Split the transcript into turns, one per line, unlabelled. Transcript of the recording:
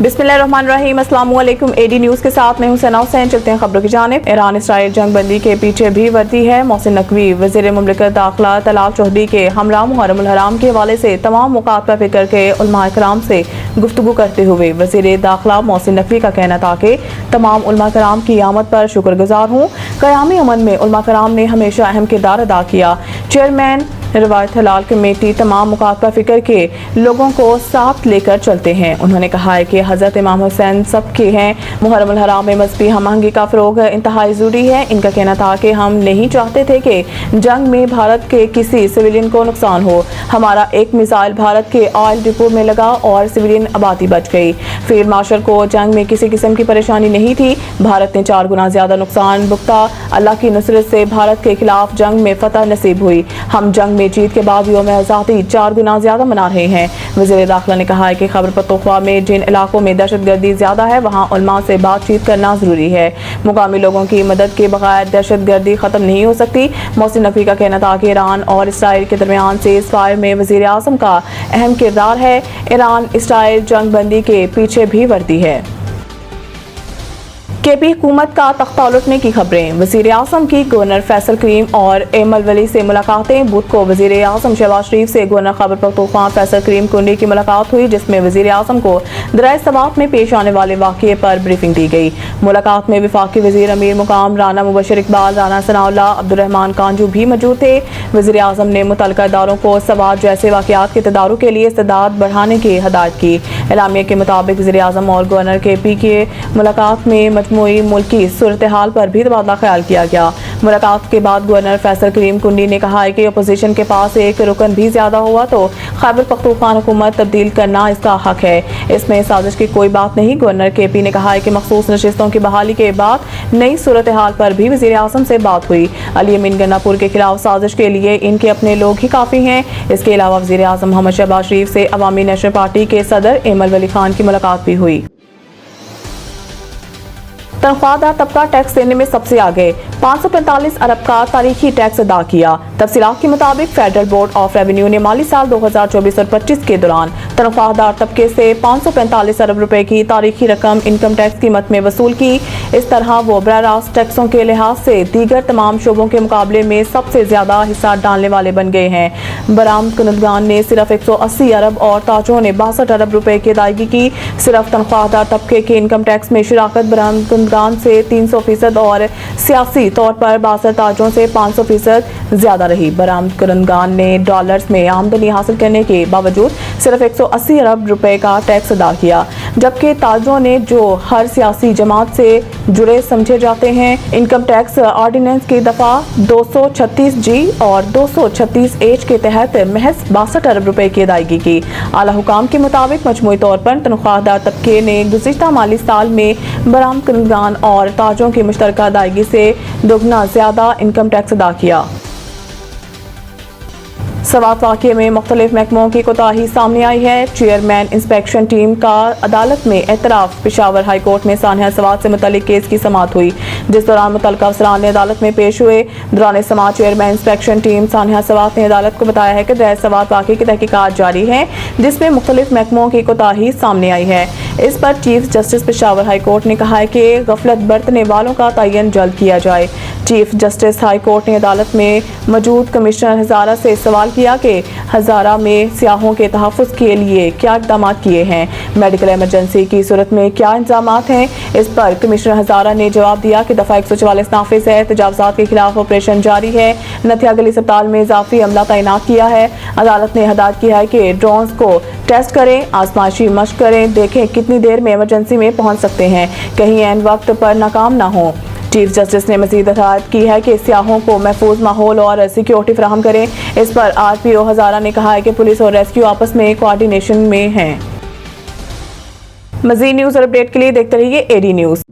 बिस्मिल्लाहिर्रहमानिर्रहीम, अस्सलामुअलैकुम। AD news के साथ मैं हूं सना हुसैन। चलते हैं खबरों की जानिब। ईरान इसराइल जंग बंदी के पीछे भी वर्दी है। मोहसिन नकवी वज़ीर मुमलिकत दाखिला तलाल चौधरी के हमरा मुहर्रम उल हराम के हवाले से तमाम मुकातबा फ़िक्र के उलमा कराम से गुफ्तगू करते हुए वज़ीर दाखिला मोहसिन नकवी का कहना था कि तमाम उलमा कराम की आमद पर शुक्रगुजार हूँ। क़यामी अमन में उलमा कराम ने हमेशा अहम किरदार अदा किया। चेयरमैन रिवायत हलाल कमेटी तमाम मुकातबा फ़िक्र के लोगों को साथ लेकर चलते हैं। उन्होंने कहा है कि हज़रत इमाम हुसैन सबके हैं। मुहर्रम उल हराम में मज़हबी हम आहंगी का फ़रोग़ इंतहाई ज़रूरी है। इनका कहना था कि हम नहीं चाहते थे कि जंग में भारत के किसी सिविलियन को नुकसान हो। हमारा एक मिसाइल भारत के ऑयल डिपो में लगा और सिविलियन आबादी बच गई। फील्ड मार्शल को जंग में किसी किस्म की परेशानी नहीं थी। भारत ने 4 गुना ज़्यादा नुकसान भुगता। अल्लाह की नुसरत से भारत के खिलाफ जंग में फतह नसीब हुई। हम जंग में जीत के बाद यौम आज़ादी 4 गुना ज़्यादा मना रहे हैं। वज़ीर दाखिला ने कहा है कि खैबर पख्तूनख्वा में जिन इलाकों में दहशतगर्दी ज़्यादा है वहाँ उलमा से बातचीत करना ज़रूरी है। मुकामी लोगों की मदद के बगैर दहशतगर्दी ख़त्म नहीं हो सकती। मोहसिन नकवी का कहना था कि ईरान और इसराइल के दरमियान सीज़ फायर में वज़ीर आज़म का अहम किरदार है। ईरान इसराइल जंग बंदी के पीछे भी वर्दी है। केपी हुकूमत का तख्ता उलटने की खबरें। वज़ीर आज़म की गवर्नर फैसल करीम और एमल वली से मुलाकातें। बुध को वज़ीर आज़म शहबाज शरीफ से गवर्नर खैबर पख्तूनख्वा फैसल करीम कुंडी की मुलाकात हुई, जिसमें वज़ीर आज़म को दरियाए सवात में पेश आने वाले वाक़ये पर ब्रीफिंग दी गई। मुलाकात में वफाकी वज़ीर अमीर मुकाम राना मुबशर इकबाल, राना सनाउल्लाह, अब्दुर्रहमान कांजू भी मौजूद थे। वज़ीर आज़म ने मुतल्लिका इदारों को सवात जैसे वाक़यात के तदारुक के लिए इस्तेदाद बढ़ाने की हिदायत की। एलामिया के मुताबिक वज़ीर आज़म और गवर्नर केपी की मुलाकात में मजमूई मुल्की सूरत हाल पर भी तबादला ख्याल किया गया। मुलाकात के बाद गवर्नर फैसल करीम कुंडी ने कहा है कि अपोजिशन के पास एक रुकन भी ज्यादा हुआ तो खैबर पख्तूनख्वा हुकूमत तब्दील करना इसका हक है। इसमें साजिश की कोई बात नहीं। गवर्नर केपी ने कहा है कि मखसूस नशिस्तों की बहाली के बाद नई सूरत हाल पर भी वज़ीर आज़म से बात हुई। अली अमीन गन्नापुर के खिलाफ साजिश के लिए इनके अपने लोग ही काफ़ी हैं। इसके अलावा वज़ीर आज़म मोहम्मद शहबाज शरीफ से अवामी नेशनल पार्टी के सदर एमल वली खान की मुलाकात भी हुई। तनख्वाहदार तबका टैक्स देने में सबसे आगे, 545 अरब का तारीखी टैक्स अदा किया। तफसीलात के मुताबिक फेडरल बोर्ड ऑफ रेवेन्यू ने माली साल 2024 और 25 के दौरान तनख्वाहदार तबके से 545 अरब रुपए की तारीखी रकम इनकम टैक्स कीमत में वसूल की। इस तरह वो बराह रास्त टैक्सों के लिहाज से दीगर तमाम शोबों के मुकाबले में सबसे ज्यादा हिस्सा डालने वाले बन गए हैं। बरामद कुनदगान ने सिर्फ 180 अरब और ताजों ने 62 अरब रुपए की अदायगी की। सिर्फ तनख्वाहदार तबके के इनकम टैक्स में शिराकत बरामद से 300% और सियासी तौर पर 62 ताजों से 500% ज्यादा रही। बरामद कुनदगान ने डॉलर्स में आमदनी हासिल करने के बावजूद सिर्फ 180 अरब रुपए का टैक्स अदा किया, जबकि ताजों ने, जो हर सियासी जमात से जुड़े समझे जाते हैं, इनकम टैक्स ऑर्डिनेंस की दफा 236G और 236H के तहत महज 62 अरब रुपए की अदायगी की। आला हुकाम के मुताबिक मजमूई तौर पर तनख्वाहदार तबके ने गुज़िश्ता माली साल में बरामद कुनदगान और ताजों की मुश्तरका अदायगी से दोगुना ज्यादा इनकम टैक्स अदा किया। सवात वाक़ये में मुख्तलिफ महकमों की कोताही सामने आई है। चेयरमैन इंस्पेक्शन टीम का अदालत में एतराफ़। पेशावर हाई कोर्ट में सानिया सवात से मुतल्लिक केस की समाअत हुई, जिस दौरान मुतल्लिका अफसरान ने अदालत में पेश हुए। दौरान समाअत chairman inspection team Sania Sawat ने अदालत को बताया है कि दरियाए सवात वाक़ये की तहकीकात जारी है, जिसमें मुख्तलिफ महकमों की कोताही सामने आई है। इस पर chief justice Peshawar high court ने कहा है कि गफलत बरतने वालों का तयन जल्द किया जाए। चीफ जस्टिस हाई कोर्ट ने अदालत में मौजूद कमिश्नर हज़ारा से सवाल किया कि हज़ारा में सियाहों के तहफ़्फ़ुज़ के लिए क्या इक़दाम किए हैं, मेडिकल इमरजेंसी की सूरत में क्या इंतज़ाम हैं। इस पर कमिश्नर हज़ारा ने जवाब दिया कि दफ़ा 144 नाफिज़ है, तजावुज़ात के खिलाफ ऑपरेशन जारी है। नथिया गली अस्पताल में इजाफी अमला तैनात किया है। अदालत ने हदायत किया है कि ड्रोन्स को टेस्ट करें, आजमाइशी मशक करें, देखें कितनी देर में इमरजेंसी में पहुँच सकते हैं, कहीं ऐन वक्त पर नाकाम ना हो। चीफ जस्टिस ने मज़ीद हिदायत की है कि सियाहों को महफूज माहौल और सिक्योरिटी फराहम करें। इस पर RPO हज़ारा ने कहा है कि पुलिस और रेस्क्यू आपस में कोऑर्डिनेशन में हैं। मज़ीद न्यूज़ और अपडेट के लिए देखते रहिए AD न्यूज़।